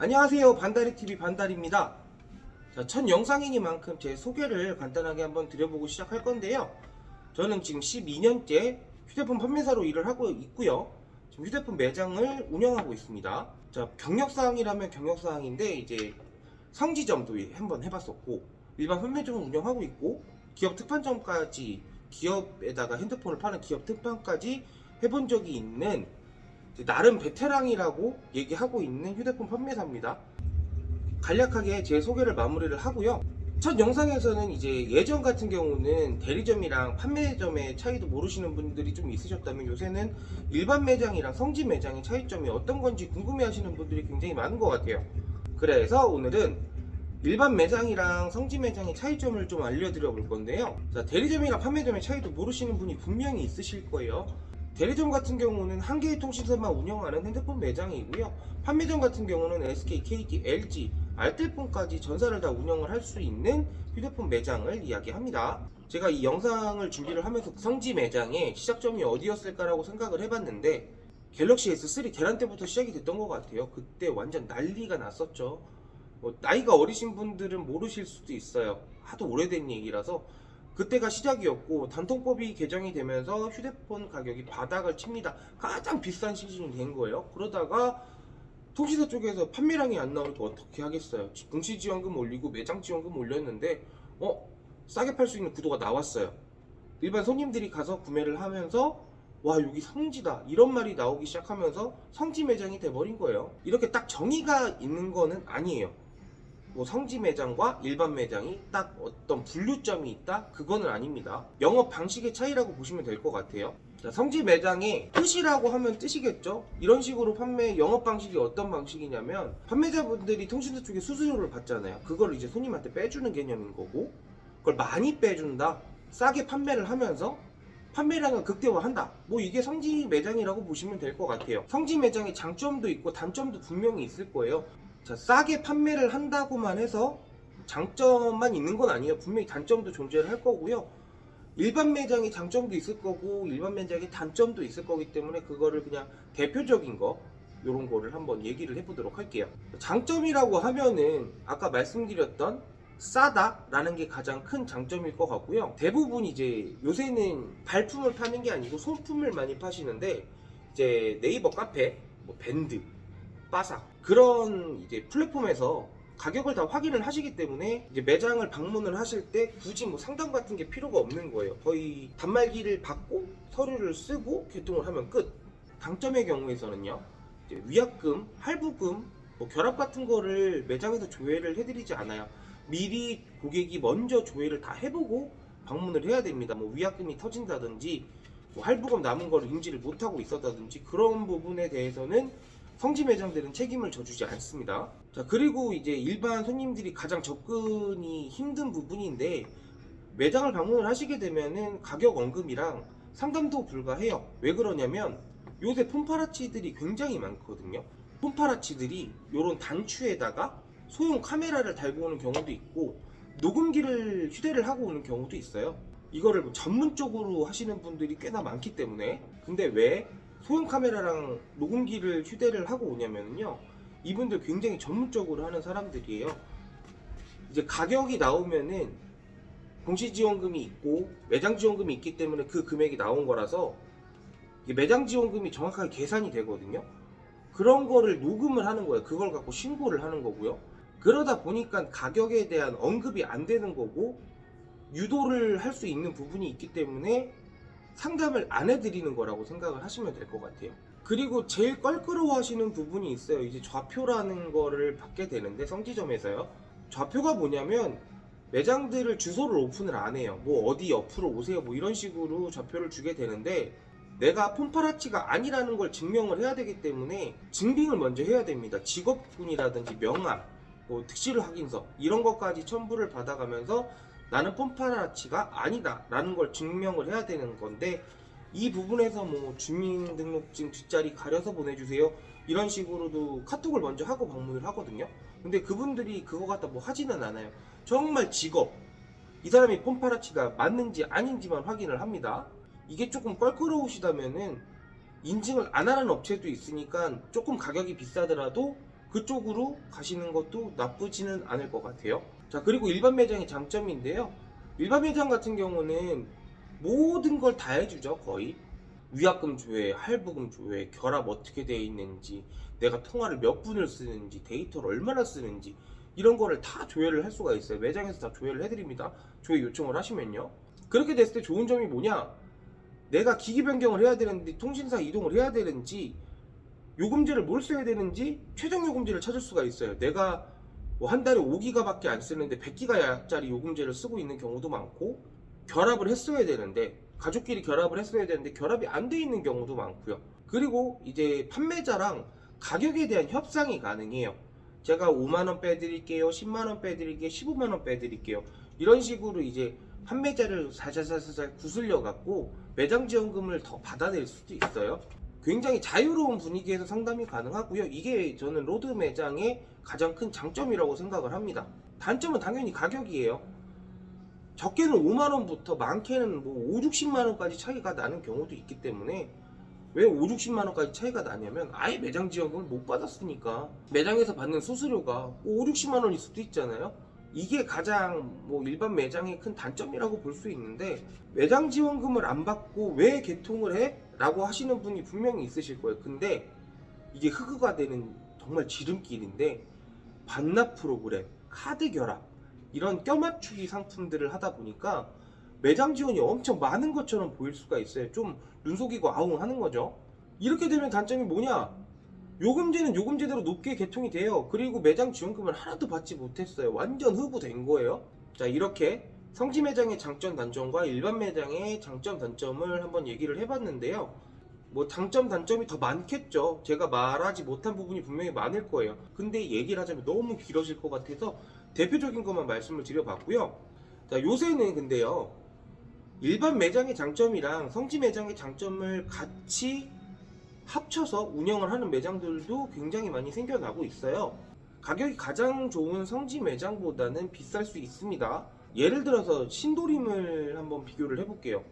안녕하세요, 반다리TV 반다리입니다. 자, 첫 영상이니만큼 제 소개를 간단하게 한번 드려보고 시작할 건데요. 저는 지금 12년째 휴대폰 판매사로 일을 하고 있고요. 지금 휴대폰 매장을 운영하고 있습니다. 자, 경력사항이라면 경력사항인데 이제 성지점도 한번 해봤었고, 일반 판매점을 운영하고 있고, 기업 특판점까지, 기업에다가 핸드폰을 파는 기업 특판까지 해본 적이 있는 나름 베테랑이라고 얘기하고 있는 휴대폰 판매사입니다. 간략하게 제 소개를 마무리를 하고요. 첫 영상에서는 이제 예전 같은 경우는 대리점이랑 판매점의 차이도 모르시는 분들이 좀 있으셨다면, 요새는 일반 매장이랑 성지 매장의 차이점이 어떤 건지 궁금해 하시는 분들이 굉장히 많은 것 같아요. 그래서 오늘은 일반 매장이랑 성지 매장의 차이점을 좀 알려드려 볼 건데요. 자, 대리점이랑 판매점의 차이도 모르시는 분이 분명히 있으실 거예요. 대리점 같은 경우는 한 개의 통신사만 운영하는 핸드폰 매장이고요. 판매점 같은 경우는 SK, KT, LG, 알뜰폰까지 전사를 다 운영을 할 수 있는 휴대폰 매장을 이야기합니다. 제가 이 영상을 준비를 하면서 성지 매장의 시작점이 어디였을까라고 생각을 해봤는데, 갤럭시 S3 대란 때부터 시작이 됐던 것 같아요. 그때 완전 난리가 났었죠. 나이가 어리신 분들은 모르실 수도 있어요. 하도 오래된 얘기라서. 그때가 시작이었고, 단통법이 개정이 되면서 휴대폰 가격이 바닥을 칩니다. 가장 비싼 시즌이 된 거예요. 그러다가 통신사 쪽에서 판매량이 안 나오니까 어떻게 하겠어요. 공시지원금 올리고 매장 지원금 올렸는데 싸게 팔 수 있는 구도가 나왔어요. 일반 손님들이 가서 구매를 하면서 와, 여기 성지다 이런 말이 나오기 시작하면서 성지 매장이 돼버린 거예요. 이렇게 딱 정의가 있는 거는 아니에요. 뭐 성지 매장과 일반 매장이 딱 어떤 분류점이 있다? 그거는 아닙니다. 영업 방식의 차이라고 보시면 될 것 같아요. 자, 성지 매장의 뜻이라고 하면 뜻이겠죠? 이런 식으로 판매 영업 방식이 어떤 방식이냐면, 판매자분들이 통신사 쪽에 수수료를 받잖아요. 그걸 이제 손님한테 빼주는 개념인 거고, 그걸 많이 빼준다, 싸게 판매를 하면서 판매량을 극대화한다, 뭐 이게 성지 매장이라고 보시면 될 것 같아요. 성지 매장의 장점도 있고 단점도 분명히 있을 거예요. 자, 싸게 판매를 한다고만 해서 장점만 있는 건 아니에요. 분명히 단점도 존재를 할 거고요. 일반 매장의 장점도 있을 거고 일반 매장의 단점도 있을 거기 때문에 그거를 그냥 대표적인 거, 요런 거를 한번 얘기를 해보도록 할게요. 장점이라고 하면은 아까 말씀드렸던 싸다라는 게 가장 큰 장점일 것 같고요. 대부분 이제 요새는 발품을 파는 게 아니고 소품을 많이 파시는데, 이제 네이버 카페, 뭐 밴드, 빠삭, 그런 이제 플랫폼에서 가격을 다 확인을 하시기 때문에 이제 매장을 방문을 하실 때 굳이 뭐 상담 같은 게 필요가 없는 거예요. 거의 단말기를 받고 서류를 쓰고 개통을 하면 끝. 단점의 경우에서는요, 이제 위약금, 할부금, 뭐 결합 같은 거를 매장에서 조회를 해드리지 않아요. 미리 고객이 먼저 조회를 다 해보고 방문을 해야 됩니다. 뭐 위약금이 터진다든지 뭐 할부금 남은 거를 인지를 못하고 있었다든지, 그런 부분에 대해서는 성지 매장들은 책임을 져주지 않습니다. 자, 그리고 이제 일반 손님들이 가장 접근이 힘든 부분인데, 매장을 방문을 하시게 되면은 가격 언급이랑 상담도 불가해요. 왜 그러냐면 요새 폰파라치들이 굉장히 많거든요. 폰파라치들이 요런 단추에다가 소형 카메라를 달고 오는 경우도 있고, 녹음기를 휴대를 하고 오는 경우도 있어요. 이거를 뭐 전문적으로 하시는 분들이 꽤나 많기 때문에. 근데 왜 소형 카메라랑 녹음기를 휴대를 하고 오냐면요, 이분들 굉장히 전문적으로 하는 사람들이에요. 이제 가격이 나오면은 공시지원금이 있고 매장 지원금이 있기 때문에 그 금액이 나온 거라서 매장 지원금이 정확하게 계산이 되거든요. 그런 거를 녹음을 하는 거예요. 그걸 갖고 신고를 하는 거고요. 그러다 보니까 가격에 대한 언급이 안 되는 거고, 유도를 할 수 있는 부분이 있기 때문에 상담을 안 해드리는 거라고 생각을 하시면 될 것 같아요. 그리고 제일 껄끄러워 하시는 부분이 있어요. 이제 좌표라는 거를 받게 되는데, 성지점에서요, 좌표가 뭐냐면 매장들을 주소를 오픈을 안 해요. 뭐 어디 옆으로 오세요 뭐 이런 식으로 좌표를 주게 되는데, 내가 폰파라치가 아니라는 걸 증명을 해야 되기 때문에 증빙을 먼저 해야 됩니다. 직업군이라든지 명함, 뭐 특실 확인서, 이런 것까지 첨부를 받아가면서 나는 폰파라치가 아니다 라는 걸 증명을 해야 되는 건데, 이 부분에서 뭐 주민등록증 뒷자리 가려서 보내주세요 이런 식으로도 카톡을 먼저 하고 방문을 하거든요. 근데 그분들이 그거 갖다 뭐 하지는 않아요. 정말 직업, 이 사람이 폰파라치가 맞는지 아닌지만 확인을 합니다. 이게 조금 껄끄러우시다면은 인증을 안 하는 업체도 있으니까 조금 가격이 비싸더라도 그쪽으로 가시는 것도 나쁘지는 않을 것 같아요. 자, 그리고 일반 매장의 장점인데요. 일반 매장 같은 경우는 모든 걸 다 해주죠. 거의 위약금 조회, 할부금 조회, 결합 어떻게 되어 있는지, 내가 통화를 몇 분을 쓰는지, 데이터를 얼마나 쓰는지, 이런 거를 다 조회를 할 수가 있어요. 매장에서 다 조회를 해드립니다. 조회 요청을 하시면요. 그렇게 됐을 때 좋은 점이 뭐냐, 내가 기기 변경을 해야 되는지, 통신사 이동을 해야 되는지, 요금제를 뭘 써야 되는지 최종 요금제를 찾을 수가 있어요. 내가 뭐 한 달에 5기가밖에 안 쓰는데 100기가짜리 요금제를 쓰고 있는 경우도 많고, 결합을 했어야 되는데, 가족끼리 결합을 했어야 되는데 결합이 안 돼 있는 경우도 많고요. 그리고 이제 판매자랑 가격에 대한 협상이 가능해요. 제가 5만원 빼드릴게요, 10만원 빼드릴게요, 15만원 빼드릴게요, 이런 식으로 이제 판매자를 살살살살 구슬려 갖고 매장 지원금을 더 받아낼 수도 있어요. 굉장히 자유로운 분위기에서 상담이 가능하고요. 이게 저는 로드 매장의 가장 큰 장점이라고 생각을 합니다. 단점은 당연히 가격이에요. 적게는 5만원부터 많게는 뭐 5, 60만원까지 차이가 나는 경우도 있기 때문에, 왜 5, 60만원까지 차이가 나냐면 아예 매장 지원금을 못 받았으니까. 매장에서 받는 수수료가 5, 60만원일 수도 있잖아요. 이게 가장 뭐 일반 매장의 큰 단점이라고 볼 수 있는데, 매장 지원금을 안 받고 왜 개통을 해? 라고 하시는 분이 분명히 있으실 거예요. 근데 이게 흑화가 되는 정말 지름길인데, 반납 프로그램, 카드 결합, 이런 껴맞추기 상품들을 하다 보니까 매장 지원이 엄청 많은 것처럼 보일 수가 있어요. 좀 눈속이고 아웅하는 거죠. 이렇게 되면 단점이 뭐냐, 요금제는 요금제대로 높게 개통이 돼요. 그리고 매장 지원금을 하나도 받지 못했어요. 완전 흑우된 거예요. 자, 이렇게 성지 매장의 장점 단점과 일반 매장의 장점 단점을 한번 얘기를 해봤는데요. 뭐 장점 단점이 더 많겠죠. 제가 말하지 못한 부분이 분명히 많을 거예요. 근데 얘기를 하자면 너무 길어질 것 같아서 대표적인 것만 말씀을 드려봤고요. 자, 요새는 근데요, 일반 매장의 장점이랑 성지 매장의 장점을 같이 합쳐서 운영을 하는 매장들도 굉장히 많이 생겨나고 있어요. 가격이 가장 좋은 성지 매장보다는 비쌀 수 있습니다. 예를 들어서 신도림을 한번 비교를 해볼게요.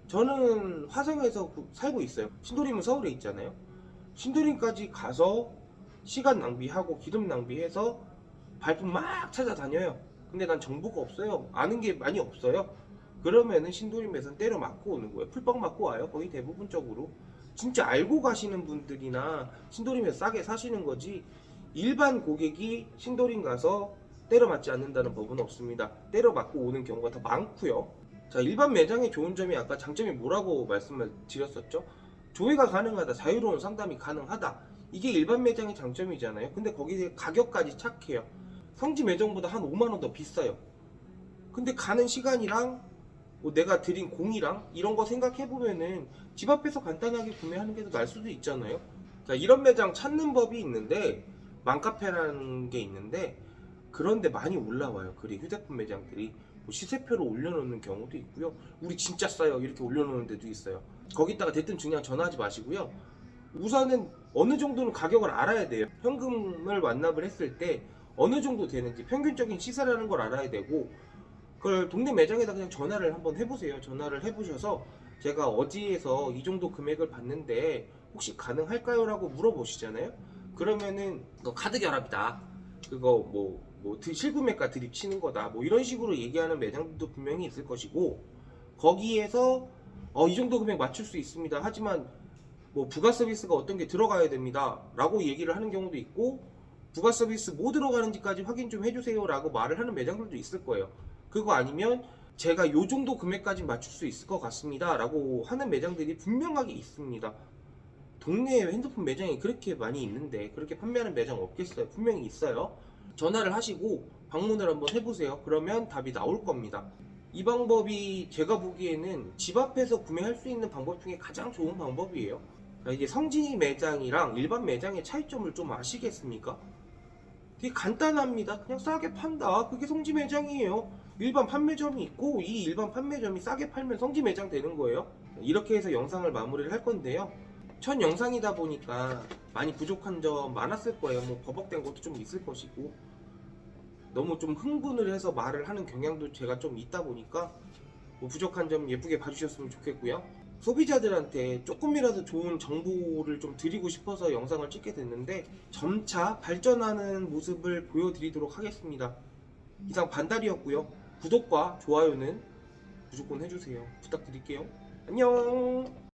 저는 화성에서 살고 있어요. 신도림은 서울에 있잖아요. 신도림까지 가서 시간 낭비하고 기름 낭비해서 발품 막 찾아다녀요. 근데 난 정보가 없어요. 아는 게 많이 없어요. 그러면은 신도림에서는 때려 맞고 오는 거예요. 풀빵 맞고 와요. 거의 대부분적으로. 진짜 알고 가시는 분들이나 신도림에서 싸게 사시는 거지, 일반 고객이 신도림 가서 때려 맞지 않는다는 법은 없습니다. 때려 맞고 오는 경우가 더 많고요. 자, 일반 매장의 좋은 점이 아까 장점이 뭐라고 말씀을 드렸었죠? 조회가 가능하다, 자유로운 상담이 가능하다. 이게 일반 매장의 장점이잖아요. 근데 거기에 가격까지 착해요. 성지 매장보다 한 5만원 더 비싸요. 근데 가는 시간이랑 뭐 내가 드린 공이랑 이런 거 생각해보면은 집 앞에서 간단하게 구매하는 게 더 나을 수도 있잖아요. 자, 이런 매장 찾는 법이 있는데, 맘카페라는 게 있는데, 그런데 많이 올라와요. 글이, 휴대폰 매장들이 뭐 시세표를 올려놓는 경우도 있고요. 우리 진짜 싸요 이렇게 올려놓는 데도 있어요. 거기다가 대뜸 그냥 전화하지 마시고요. 우선은 어느 정도는 가격을 알아야 돼요. 현금을 완납을 했을 때 어느 정도 되는지 평균적인 시세라는 걸 알아야 되고, 그걸 동네 매장에다 그냥 전화를 한번 해보세요. 전화를 해보셔서 제가 어디에서 이 정도 금액을 받는데 혹시 가능할까요? 라고 물어보시잖아요. 그러면은 너 카드 결합이다, 그거 뭐 실구매가 드립 치는 거다, 뭐 이런 식으로 얘기하는 매장들도 분명히 있을 것이고, 거기에서 이 정도 금액 맞출 수 있습니다, 하지만 뭐 부가 서비스가 어떤 게 들어가야 됩니다 라고 얘기를 하는 경우도 있고, 부가 서비스 뭐 들어가는지까지 확인 좀 해주세요 라고 말을 하는 매장들도 있을 거예요. 그거 아니면 제가 요 정도 금액까지 맞출 수 있을 것 같습니다 라고 하는 매장들이 분명하게 있습니다. 동네에 핸드폰 매장이 그렇게 많이 있는데 그렇게 판매하는 매장 없겠어요? 분명히 있어요. 전화를 하시고 방문을 한번 해보세요. 그러면 답이 나올 겁니다. 이 방법이 제가 보기에는 집 앞에서 구매할 수 있는 방법 중에 가장 좋은 방법이에요. 이제 성지 매장이랑 일반 매장의 차이점을 좀 아시겠습니까? 되게 간단합니다. 그냥 싸게 판다, 그게 성지 매장이에요. 일반 판매점이 있고 이 일반 판매점이 싸게 팔면 성지 매장 되는 거예요. 이렇게 해서 영상을 마무리를 할 건데요. 첫 영상이다 보니까 많이 부족한 점 많았을 거예요. 뭐 버벅된 것도 좀 있을 것이고, 너무 좀 흥분을 해서 말을 하는 경향도 제가 좀 있다 보니까 뭐 부족한 점 예쁘게 봐주셨으면 좋겠고요. 소비자들한테 조금이라도 좋은 정보를 좀 드리고 싶어서 영상을 찍게 됐는데 점차 발전하는 모습을 보여드리도록 하겠습니다. 이상 반달이었고요. 구독과 좋아요는 무조건 해주세요. 부탁드릴게요. 안녕.